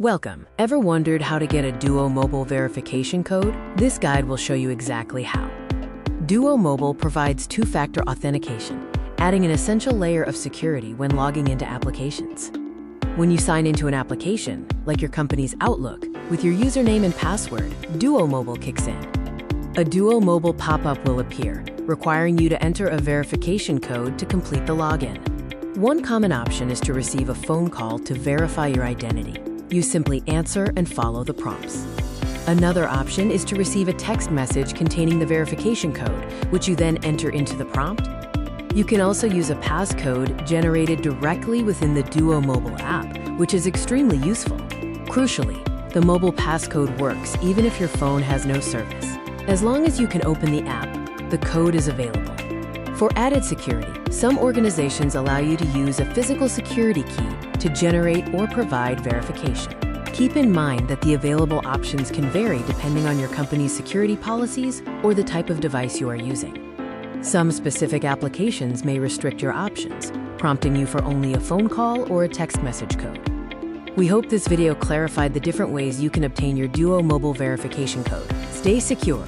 Welcome. Ever wondered how to get a Duo Mobile verification code? This guide will show you exactly how. Duo Mobile provides two-factor authentication, adding an essential layer of security when logging into applications. When you sign into an application, like your company's Outlook, with your username and password, Duo Mobile kicks in. A Duo Mobile pop-up will appear, requiring you to enter a verification code to complete the login. One common option is to receive a phone call to verify your identity. You simply answer and follow the prompts. Another option is to receive a text message containing the verification code, which you then enter into the prompt. You can also use a passcode generated directly within the Duo Mobile app, which is extremely useful. Crucially, the mobile passcode works even if your phone has no service. As long as you can open the app, the code is available. For added security, some organizations allow you to use a physical security key to generate or provide verification. Keep in mind that the available options can vary depending on your company's security policies or the type of device you are using. Some specific applications may restrict your options, prompting you for only a phone call or a text message code. We hope this video clarified the different ways you can obtain your Duo Mobile verification code. Stay secure.